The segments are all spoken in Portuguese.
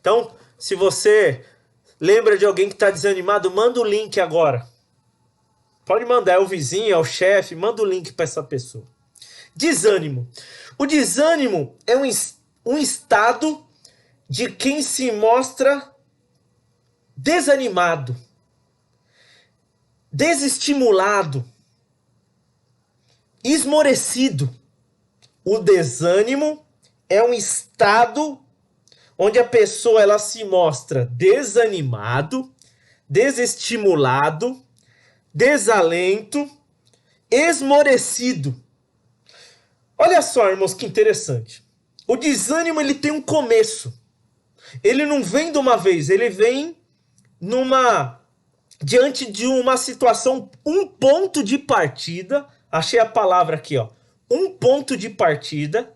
Então, se você lembra de alguém que está desanimado, manda o link agora. Pode mandar, é o vizinho, é o chefe, manda o link para essa pessoa. Desânimo. O desânimo é um estado de quem se mostra desanimado, desestimulado, esmorecido. O desânimo é um estado onde a pessoa ela se mostra desanimado, desestimulado, desalento, esmorecido. Olha só, irmãos, que interessante. O desânimo ele tem um começo. Ele não vem de uma vez, ele vem diante de uma situação, um ponto de partida. Achei a palavra aqui, ó. Um ponto de partida.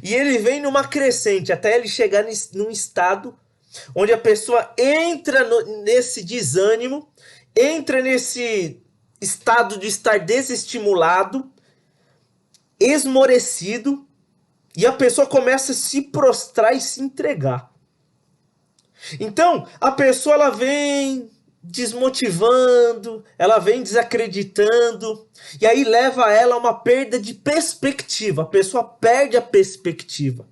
E ele vem numa crescente até ele chegar num estado onde a pessoa entra nesse desânimo, entra nesse estado de estar desestimulado, esmorecido, e a pessoa começa a se prostrar e se entregar. Então, a pessoa ela vem desmotivando, ela vem desacreditando, e aí leva ela a uma perda de perspectiva. A pessoa perde a perspectiva.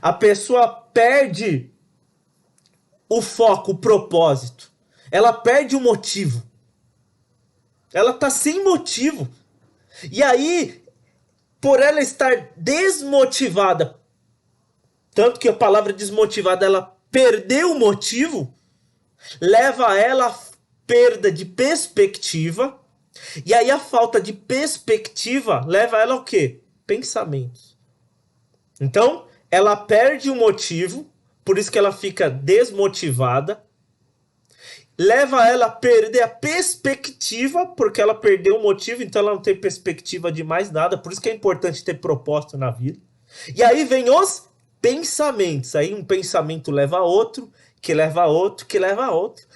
A pessoa perde o foco, o propósito. Ela perde o motivo. Ela está sem motivo. E aí, por ela estar desmotivada, tanto que a palavra desmotivada, ela perdeu o motivo, leva ela a perda de perspectiva. E aí a falta de perspectiva leva ela ao quê? Pensamentos. Então, ela perde o motivo, por isso que ela fica desmotivada. Leva ela a perder a perspectiva, porque ela perdeu o motivo, então ela não tem perspectiva de mais nada. Por isso que é importante ter propósito na vida. E aí vem os pensamentos. Aí um pensamento leva a outro, que leva a outro, que leva a outro.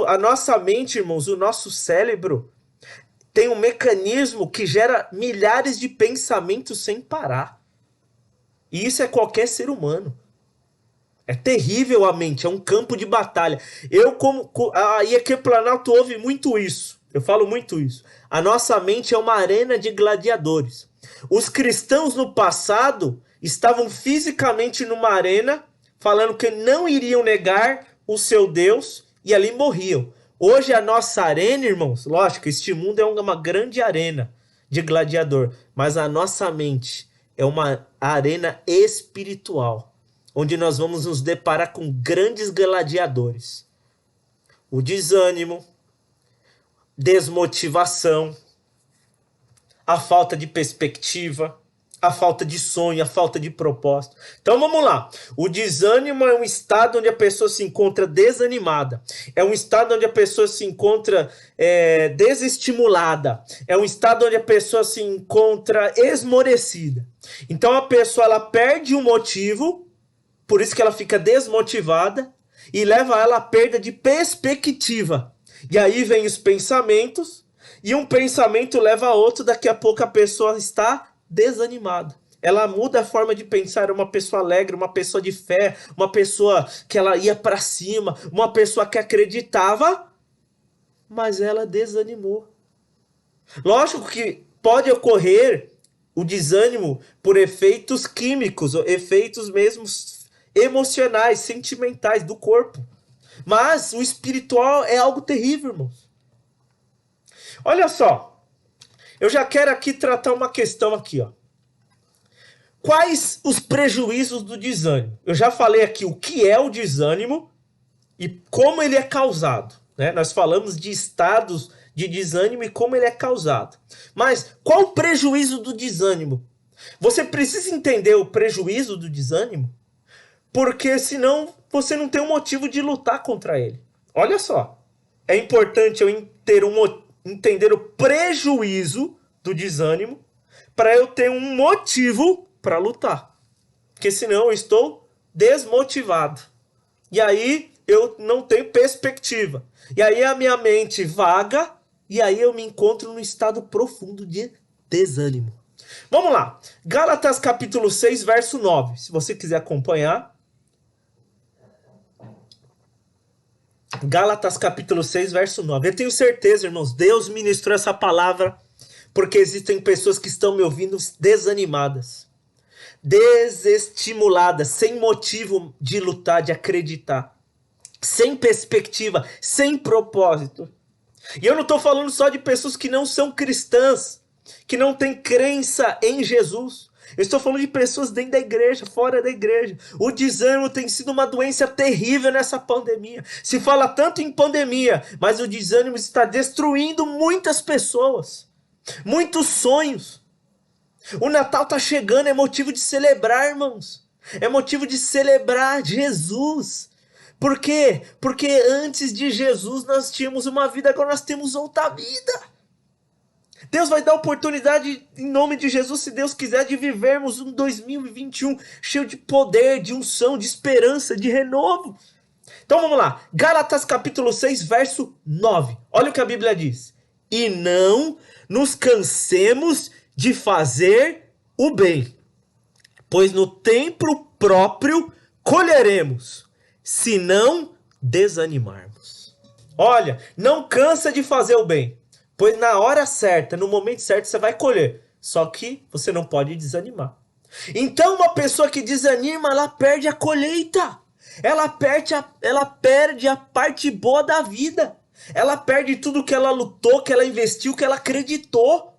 A nossa mente, irmãos, o nosso cérebro tem um mecanismo que gera milhares de pensamentos sem parar. E isso é qualquer ser humano. É terrível a mente, é um campo de batalha. E aqui no Planalto ouve muito isso. Eu falo muito isso. A nossa mente é uma arena de gladiadores. Os cristãos no passado estavam fisicamente numa arena, falando que não iriam negar o seu Deus, e ali morriam. Hoje a nossa arena, irmãos, lógico, este mundo é uma grande arena de gladiador, mas a nossa mente é uma arena espiritual, onde nós vamos nos deparar com grandes gladiadores. O desânimo, desmotivação, a falta de perspectiva, a falta de sonho, a falta de propósito. Então vamos lá. O desânimo é um estado onde a pessoa se encontra desanimada. É um estado onde a pessoa se encontra desestimulada. É um estado onde a pessoa se encontra esmorecida. Então a pessoa ela perde o motivo, por isso que ela fica desmotivada, e leva ela à perda de perspectiva. E aí vem os pensamentos, e um pensamento leva a outro, daqui a pouco a pessoa está desanimada. Ela muda a forma de pensar, uma pessoa alegre, uma pessoa de fé, uma pessoa que ela ia para cima, uma pessoa que acreditava, mas ela desanimou. Lógico que pode ocorrer o desânimo por efeitos químicos, efeitos mesmo emocionais, sentimentais do corpo. Mas o espiritual é algo terrível, irmãos. Olha só, eu já quero aqui tratar uma questão aqui, ó. Quais os prejuízos do desânimo? Eu já falei aqui o que é o desânimo e como ele é causado, né? Nós falamos de estados de desânimo e como ele é causado. Mas qual o prejuízo do desânimo? Você precisa entender o prejuízo do desânimo, porque senão você não tem um motivo de lutar contra ele. Olha só, é importante eu entender o prejuízo do desânimo para eu ter um motivo para lutar. Porque senão eu estou desmotivado. E aí eu não tenho perspectiva. E aí a minha mente vaga e aí eu me encontro num estado profundo de desânimo. Vamos lá. Gálatas capítulo 6, verso 9. Se você quiser acompanhar. Gálatas capítulo 6, verso 9. Eu tenho certeza, irmãos, Deus ministrou essa palavra porque existem pessoas que estão me ouvindo desanimadas, desestimuladas, sem motivo de lutar, de acreditar, sem perspectiva, sem propósito. E eu não estou falando só de pessoas que não são cristãs, que não têm crença em Jesus. Eu estou falando de pessoas dentro da igreja, fora da igreja. O desânimo tem sido uma doença terrível nessa pandemia. Se fala tanto em pandemia, mas o desânimo está destruindo muitas pessoas, muitos sonhos. O Natal está chegando, é motivo de celebrar, irmãos. É motivo de celebrar Jesus. Por quê? Porque antes de Jesus nós tínhamos uma vida, agora nós temos outra vida. Deus vai dar oportunidade, em nome de Jesus, se Deus quiser, de vivermos um 2021 cheio de poder, de unção, de esperança, de renovo. Então vamos lá. Gálatas capítulo 6, verso 9. Olha o que a Bíblia diz. E não nos cansemos de fazer o bem, pois no tempo próprio colheremos, se não desanimarmos. Olha, não cansa de fazer o bem, pois na hora certa, no momento certo, você vai colher. Só que você não pode desanimar. Então uma pessoa que desanima, ela perde a colheita. Ela perde a parte boa da vida. Ela perde tudo que ela lutou, que ela investiu, que ela acreditou.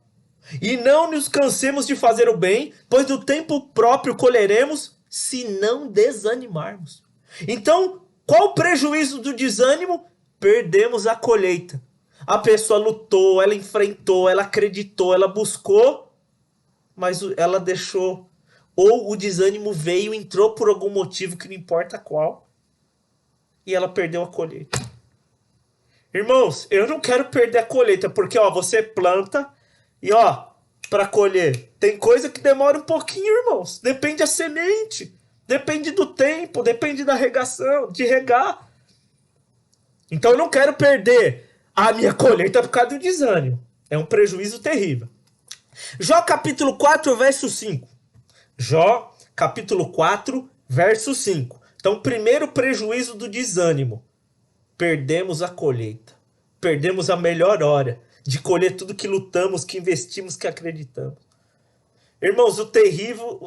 E não nos cansemos de fazer o bem, pois no tempo próprio colheremos, se não desanimarmos. Então, qual o prejuízo do desânimo? Perdemos a colheita. A pessoa lutou, ela enfrentou, ela acreditou, ela buscou, mas ela deixou. Ou o desânimo veio, entrou por algum motivo que não importa qual, e ela perdeu a colheita. Irmãos, eu não quero perder a colheita, porque você planta e para colher, tem coisa que demora um pouquinho, irmãos. Depende da semente, depende do tempo, depende da regação, de regar. Então eu não quero perder a minha colheita por causa do desânimo. É um prejuízo terrível. Jó capítulo 4, verso 5. Jó capítulo 4, verso 5. Então, primeiro prejuízo do desânimo. Perdemos a colheita. Perdemos a melhor hora de colher tudo que lutamos, que investimos, que acreditamos. Irmãos,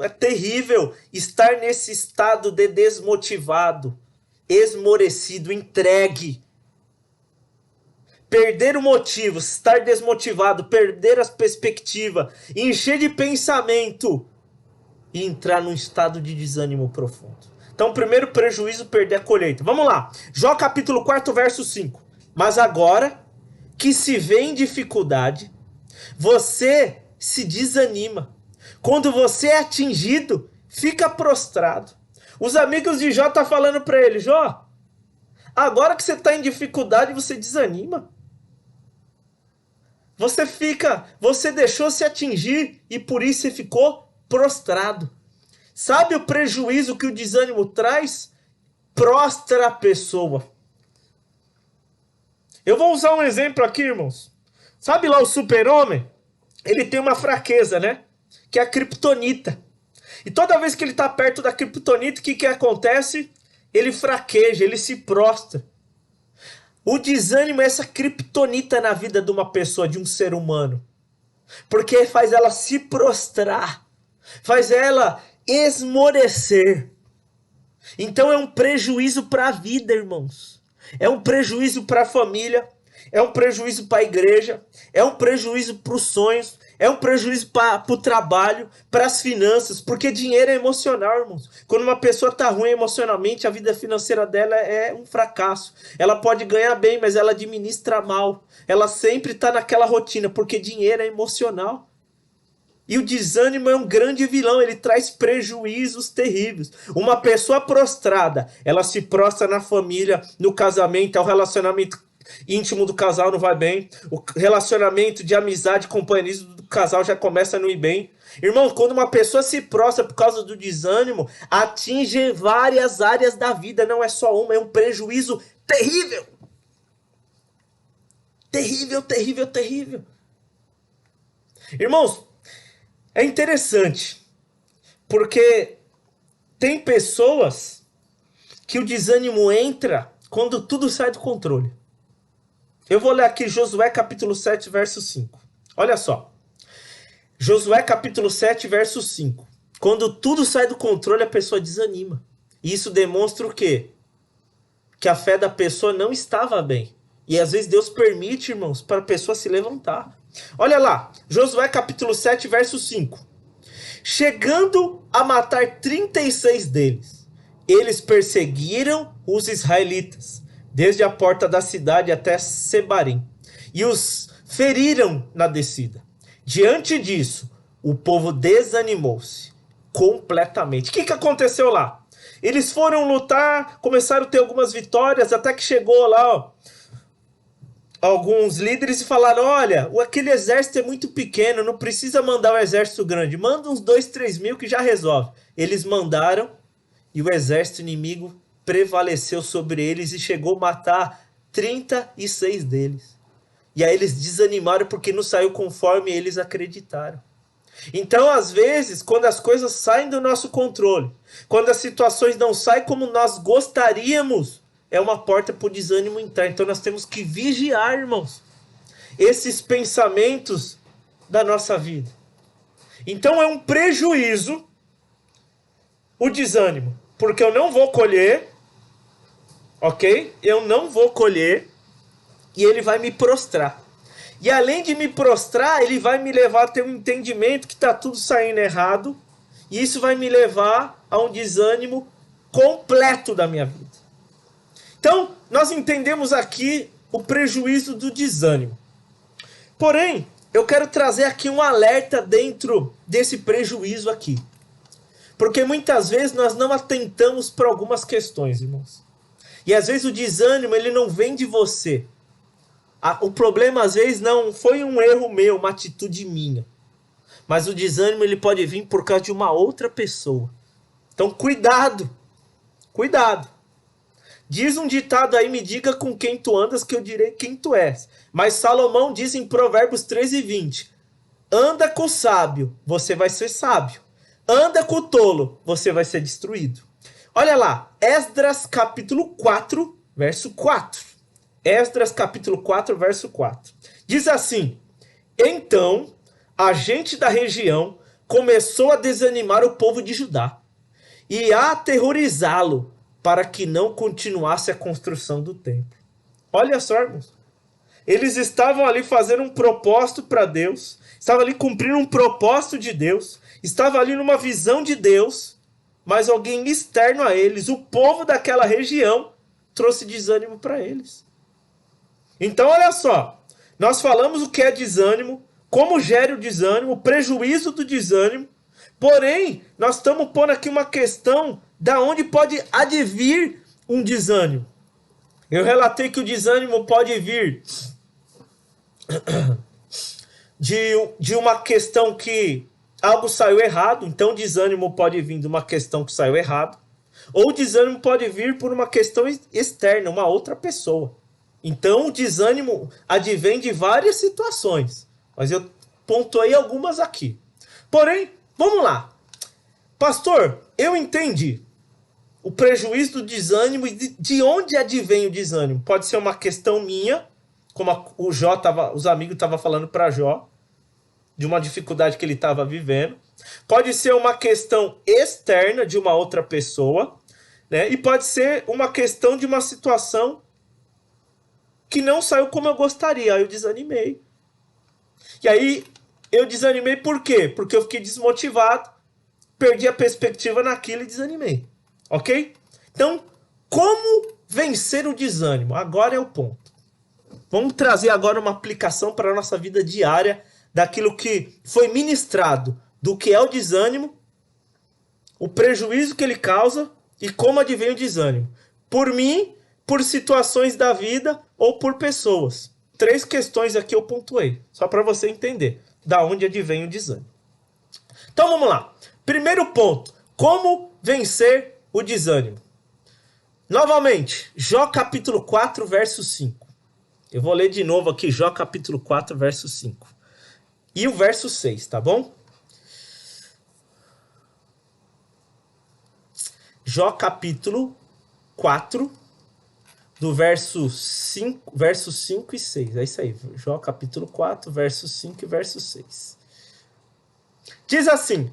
é terrível estar nesse estado de desmotivado, esmorecido, entregue. Perder o motivo, estar desmotivado, perder as perspectivas, encher de pensamento e entrar num estado de desânimo profundo. Então, primeiro prejuízo, perder a colheita. Vamos lá. Jó capítulo 4, verso 5. Mas agora que se vê em dificuldade, você se desanima. Quando você é atingido, fica prostrado. Os amigos de Jó estão falando para ele, Jó, agora que você está em dificuldade, você desanima. Você deixou se atingir e por isso você ficou prostrado. Sabe o prejuízo que o desânimo traz? Prostra a pessoa. Eu vou usar um exemplo aqui, irmãos. Sabe lá o super-homem? Ele tem uma fraqueza, né? Que é a criptonita. E toda vez que ele está perto da criptonita, o que acontece? Ele fraqueja, ele se prostra. O desânimo é essa criptonita na vida de uma pessoa, de um ser humano. Porque faz ela se prostrar. Faz ela esmorecer. Então é um prejuízo para a vida, irmãos. É um prejuízo para a família. É um prejuízo para a igreja. É um prejuízo para os sonhos. É um prejuízo para o trabalho, para as finanças. Porque dinheiro é emocional, irmãos. Quando uma pessoa está ruim emocionalmente, a vida financeira dela é um fracasso. Ela pode ganhar bem, mas ela administra mal. Ela sempre está naquela rotina, porque dinheiro é emocional. E o desânimo é um grande vilão, ele traz prejuízos terríveis. Uma pessoa prostrada, ela se prostra na família, no casamento, o relacionamento íntimo do casal não vai bem. O relacionamento de amizade, companheirismo do casal já começa a não ir bem. Irmão, quando uma pessoa se prostra por causa do desânimo, atinge várias áreas da vida, não é só uma, é um prejuízo terrível. Terrível, terrível, terrível. Irmãos, é interessante, porque tem pessoas que o desânimo entra quando tudo sai do controle. Eu vou ler aqui Josué capítulo 7, verso 5. Olha só. Josué capítulo 7, verso 5. Quando tudo sai do controle, a pessoa desanima. E isso demonstra o quê? Que a fé da pessoa não estava bem. E às vezes Deus permite, irmãos, para a pessoa se levantar. Olha lá, Josué capítulo 7, verso 5. Chegando a matar 36 deles, eles perseguiram os israelitas, desde a porta da cidade até Sebarim, e os feriram na descida. Diante disso, o povo desanimou-se completamente. O que aconteceu lá? Eles foram lutar, começaram a ter algumas vitórias, até que chegou lá, ó, alguns líderes e falaram, olha, aquele exército é muito pequeno, não precisa mandar um exército grande, manda uns 2, 3 mil que já resolve. Eles mandaram e o exército inimigo prevaleceu sobre eles e chegou a matar 36 deles. E aí eles desanimaram porque não saiu conforme eles acreditaram. Então, às vezes, quando as coisas saem do nosso controle, quando as situações não saem como nós gostaríamos, é uma porta para o desânimo entrar. Então nós temos que vigiar, irmãos, esses pensamentos da nossa vida. Então é um prejuízo o desânimo, porque eu não vou colher, ok? Eu não vou colher e ele vai me prostrar. E além de me prostrar, ele vai me levar a ter um entendimento que está tudo saindo errado e isso vai me levar a um desânimo completo da minha vida. Então, nós entendemos aqui o prejuízo do desânimo. Porém, eu quero trazer aqui um alerta dentro desse prejuízo aqui. Porque muitas vezes nós não atentamos para algumas questões, irmãos. E às vezes o desânimo, ele não vem de você. O problema às vezes não foi um erro meu, uma atitude minha. Mas o desânimo, ele pode vir por causa de uma outra pessoa. Então, cuidado. Cuidado. Diz um ditado aí, me diga com quem tu andas que eu direi quem tu és. Mas Salomão diz em Provérbios 13:20, anda com o sábio, você vai ser sábio. Anda com o tolo, você vai ser destruído. Olha lá, Esdras capítulo 4, verso 4. Esdras capítulo 4, verso 4. Diz assim, então a gente da região começou a desanimar o povo de Judá e a aterrorizá-lo, para que não continuasse a construção do templo. Olha só, irmãos. Eles estavam ali fazendo um propósito para Deus, estavam ali cumprindo um propósito de Deus, estavam ali numa visão de Deus, mas alguém externo a eles, o povo daquela região, trouxe desânimo para eles. Então, olha só, nós falamos o que é desânimo, como gera o desânimo, o prejuízo do desânimo, porém, nós estamos pondo aqui uma questão da onde pode advir um desânimo. Eu relatei que o desânimo pode vir de uma questão que algo saiu errado, então o desânimo pode vir de uma questão que saiu errado, ou o desânimo pode vir por uma questão externa, uma outra pessoa. Então o desânimo advém de várias situações, mas eu pontuei algumas aqui. Porém, vamos lá. Pastor, eu entendi o prejuízo do desânimo e de onde advém o desânimo. Pode ser uma questão minha, como os amigos estavam falando para Jó, de uma dificuldade que ele estava vivendo. Pode ser uma questão externa de uma outra pessoa, né? E pode ser uma questão de uma situação que não saiu como eu gostaria. Aí eu desanimei. E aí eu desanimei por quê? Porque eu fiquei desmotivado, perdi a perspectiva naquilo e desanimei. Ok? Então, como vencer o desânimo? Agora é o ponto. Vamos trazer agora uma aplicação para a nossa vida diária daquilo que foi ministrado, do que é o desânimo, o prejuízo que ele causa e como advém o desânimo. Por mim, por situações da vida ou por pessoas. 3 questões aqui eu pontuei, só para você entender da onde advém o desânimo. Então vamos lá. Primeiro ponto, como vencer o desânimo. Novamente, Jó capítulo 4, verso 5. Eu vou ler de novo aqui Jó capítulo 4, verso 5. E o verso 6, tá bom? Jó capítulo 4, do versos 5 e 6. É isso aí, Jó capítulo 4, versos 5 e verso 6. Diz assim: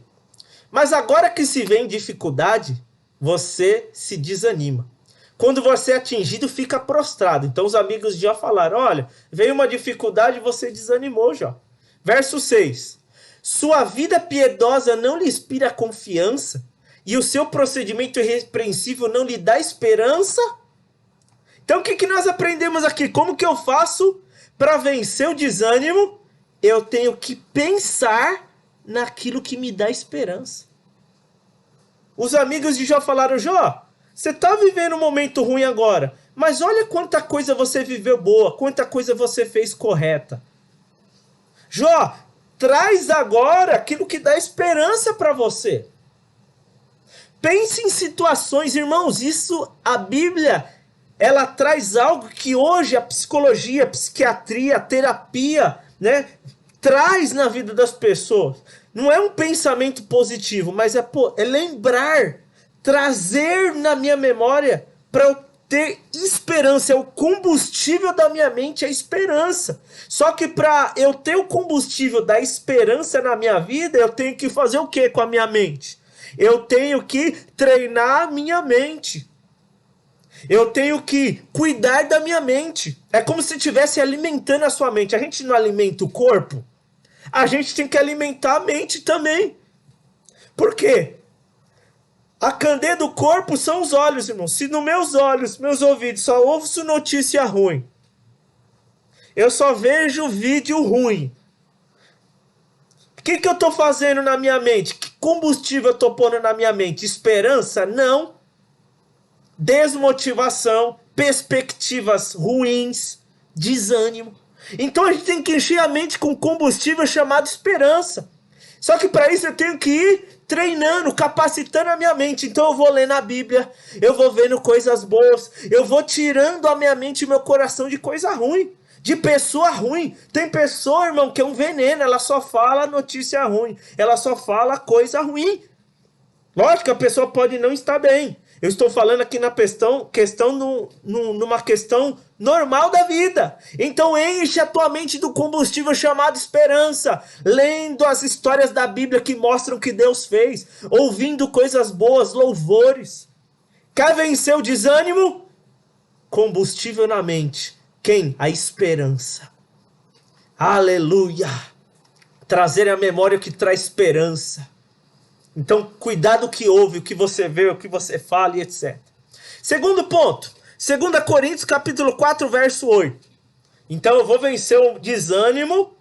mas agora que se vê em dificuldade, você se desanima. Quando você é atingido, fica prostrado. Então os amigos de Jó falaram: olha, veio uma dificuldade e você desanimou, Jó. Verso 6. Sua vida piedosa não lhe inspira confiança e o seu procedimento irrepreensível não lhe dá esperança? Então o que nós aprendemos aqui? Como que eu faço para vencer o desânimo? Eu tenho que pensar naquilo que me dá esperança. Os amigos de Jó falaram: Jó, você está vivendo um momento ruim agora, mas olha quanta coisa você viveu boa, quanta coisa você fez correta. Jó, traz agora aquilo que dá esperança para você. Pense em situações, irmãos, isso, a Bíblia, ela traz algo que hoje a psicologia, a psiquiatria, a terapia, né, traz na vida das pessoas. Não é um pensamento positivo, mas é lembrar, trazer na minha memória para eu ter esperança. É o combustível da minha mente, é a esperança. Só que para eu ter o combustível da esperança na minha vida, eu tenho que fazer o que com a minha mente? Eu tenho que treinar a minha mente. Eu tenho que cuidar da minha mente. É como se estivesse alimentando a sua mente. A gente não alimenta o corpo? A gente tem que alimentar a mente também. Por quê? A candeia do corpo são os olhos, irmão. Se nos meus olhos, meus ouvidos só ouço notícia ruim, eu só vejo vídeo ruim, o que eu estou fazendo na minha mente? Que combustível eu estou pondo na minha mente? Esperança? Não. Desmotivação, perspectivas ruins, desânimo. Então a gente tem que encher a mente com combustível chamado esperança. Só que para isso eu tenho que ir treinando, capacitando a minha mente. Então eu vou lendo a Bíblia, eu vou vendo coisas boas, eu vou tirando a minha mente e meu coração de coisa ruim, de pessoa ruim. Tem pessoa, irmão, que é um veneno, ela só fala notícia ruim, ela só fala coisa ruim. Lógico que a pessoa pode não estar bem. Eu estou falando aqui na numa questão normal da vida. Então enche a tua mente do combustível chamado esperança, lendo as histórias da Bíblia que mostram o que Deus fez, ouvindo coisas boas, louvores. Quer vencer o desânimo? Combustível na mente. Quem? A esperança. Aleluia! Trazer a memória o que traz esperança. Então, cuidado o que ouve, o que você vê, o que você fala e etc. Segundo ponto, 2 Coríntios capítulo 4, verso 8. Então, eu vou vencer o desânimo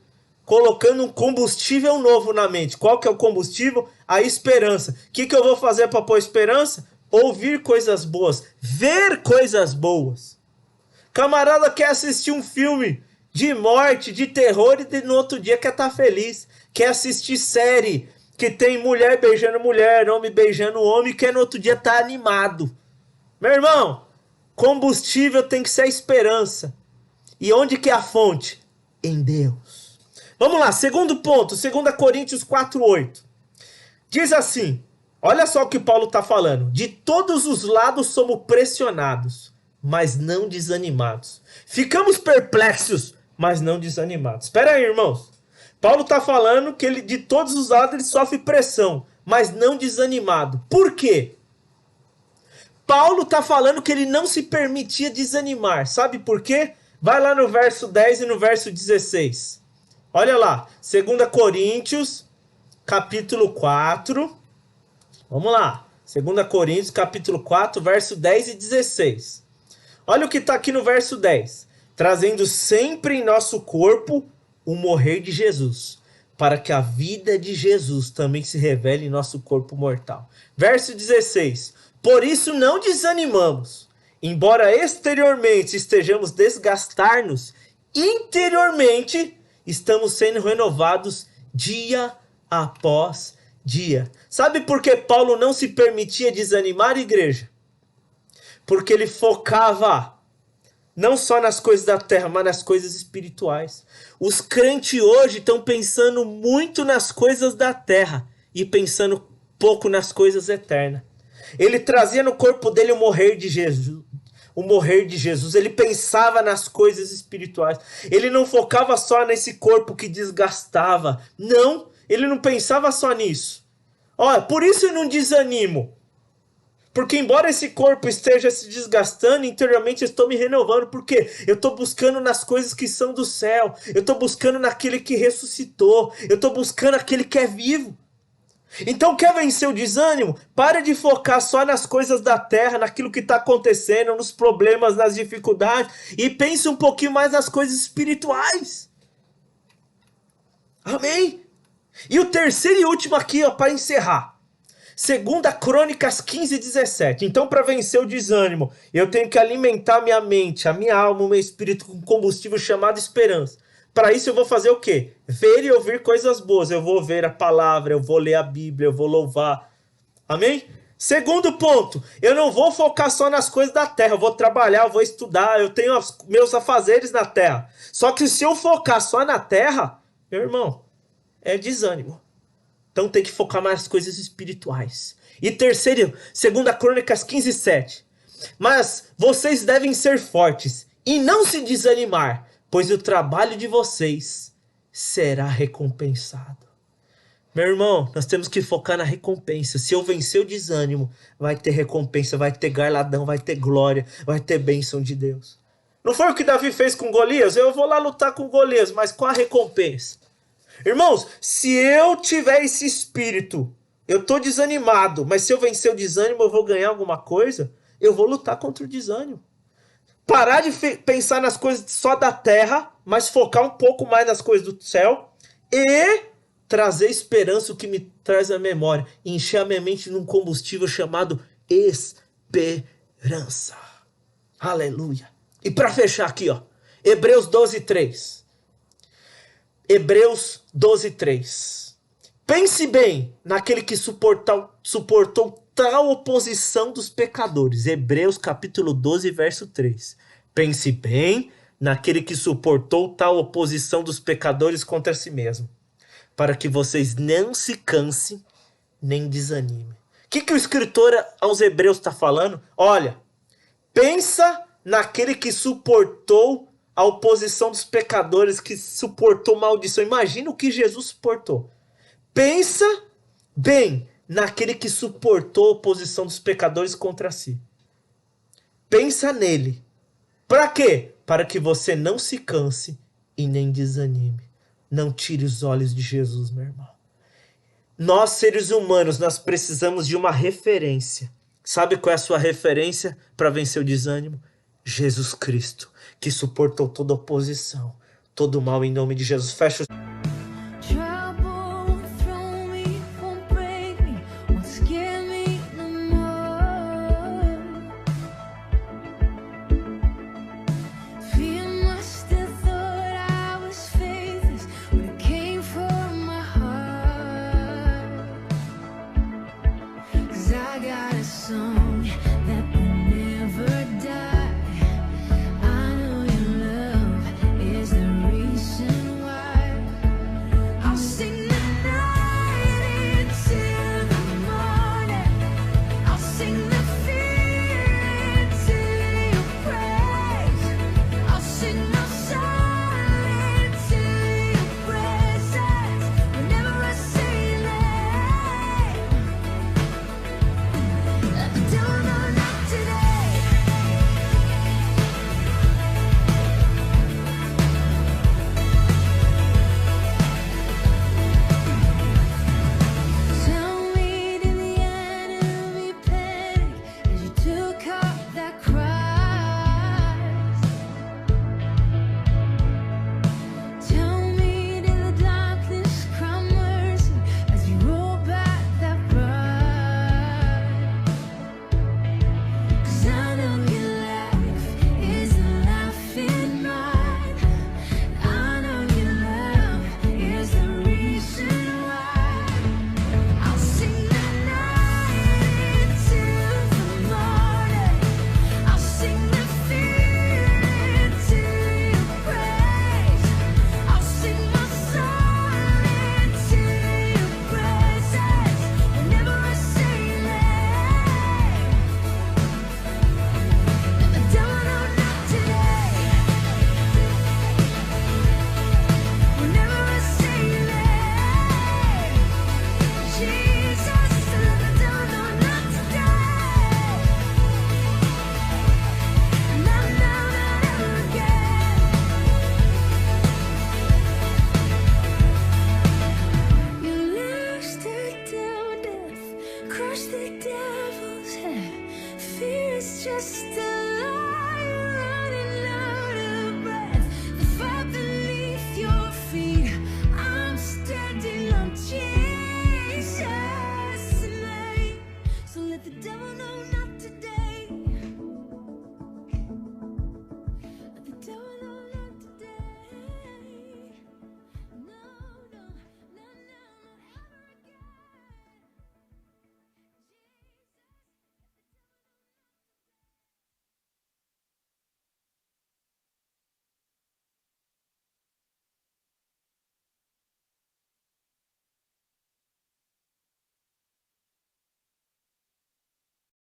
colocando um combustível novo na mente. Qual que é o combustível? A esperança. O que eu vou fazer para pôr esperança? Ouvir coisas boas, ver coisas boas. Camarada quer assistir um filme de morte, de terror e no outro dia quer estar feliz. Quer assistir série que tem mulher beijando mulher, homem beijando homem, que no outro dia tá animado. Meu irmão, combustível tem que ser a esperança. E onde que é a fonte? Em Deus. Vamos lá, segundo ponto, 2 Coríntios 4:8. Diz assim, olha só o que Paulo está falando. De todos os lados somos pressionados, mas não desanimados. Ficamos perplexos, mas não desanimados. Espera aí, irmãos. Paulo está falando que ele, de todos os lados ele sofre pressão, mas não desanimado. Por quê? Paulo está falando que ele não se permitia desanimar. Sabe por quê? Vai lá no verso 10 e no verso 16. Olha lá, 2 Coríntios, capítulo 4. Vamos lá, 2 Coríntios, capítulo 4, verso 10 e 16. Olha o que está aqui no verso 10. Trazendo sempre em nosso corpo o morrer de Jesus, para que a vida de Jesus também se revele em nosso corpo mortal. Verso 16. Por isso não desanimamos, embora exteriormente estejamos desgastar-nos, interiormente estamos sendo renovados dia após dia. Sabe por que Paulo não se permitia desanimar, igreja? Porque ele focava não só nas coisas da terra, mas nas coisas espirituais. Os crentes hoje estão pensando muito nas coisas da terra e pensando pouco nas coisas eternas. Ele trazia no corpo dele o morrer de Jesus. o morrer de Jesus, ele pensava nas coisas espirituais. Ele não focava só nesse corpo que desgastava. Não, ele não pensava só nisso. Olha, por isso eu não desanimo. Porque embora esse corpo esteja se desgastando, interiormente eu estou me renovando. Porque eu estou buscando nas coisas que são do céu. Eu estou buscando naquele que ressuscitou. Eu estou buscando aquele que é vivo. Então, quer vencer o desânimo? Para de focar só nas coisas da terra, naquilo que está acontecendo, nos problemas, nas dificuldades, e pense um pouquinho mais nas coisas espirituais. Amém? E o terceiro e último aqui, ó, para encerrar. 2 Crônicas 15:17. Então, para vencer o desânimo, eu tenho que alimentar minha mente, a minha alma, o meu espírito com combustível chamado esperança. Para isso eu vou fazer o quê? Ver e ouvir coisas boas. Eu vou ver a palavra, eu vou ler a Bíblia, eu vou louvar. Amém? Segundo ponto, eu não vou focar só nas coisas da terra. Eu vou trabalhar, eu vou estudar, eu tenho meus afazeres na terra. Só que se eu focar só na terra, meu irmão, é desânimo. Então tem que focar mais nas coisas espirituais. E terceiro, 2 Crônicas 15:7. Mas vocês devem ser fortes e não se desanimar, pois o trabalho de vocês será recompensado. Meu irmão, nós temos que focar na recompensa. Se eu vencer o desânimo, vai ter recompensa, vai ter galardão, vai ter glória, vai ter bênção de Deus. Não foi o que Davi fez com Golias? Eu vou lá lutar com Golias, mas qual a recompensa? Irmãos, se eu tiver esse espírito, eu tô desanimado, mas se eu vencer o desânimo, eu vou ganhar alguma coisa, eu vou lutar contra o desânimo. Parar de pensar nas coisas só da terra, mas focar um pouco mais nas coisas do céu e trazer esperança, o que me traz a memória, e encher a minha mente num combustível chamado esperança. Aleluia. E para fechar aqui, ó, Hebreus 12:3. Hebreus 12:3. Pense bem naquele que suportou tal oposição dos pecadores. Hebreus capítulo 12, verso 3. Pense bem naquele que suportou tal oposição dos pecadores contra si mesmo, para que vocês não se cansem nem desanimem. O que o escritor aos Hebreus está falando? Olha, pensa naquele que suportou a oposição dos pecadores, que suportou maldição. Imagina o que Jesus suportou. Pensa bem naquele que suportou a oposição dos pecadores contra si. Pensa nele. Para quê? Para que você não se canse e nem desanime. Não tire os olhos de Jesus, meu irmão. Nós, seres humanos, nós precisamos de uma referência. Sabe qual é a sua referência para vencer o desânimo? Jesus Cristo, que suportou toda oposição, todo mal em nome de Jesus. Fecha os...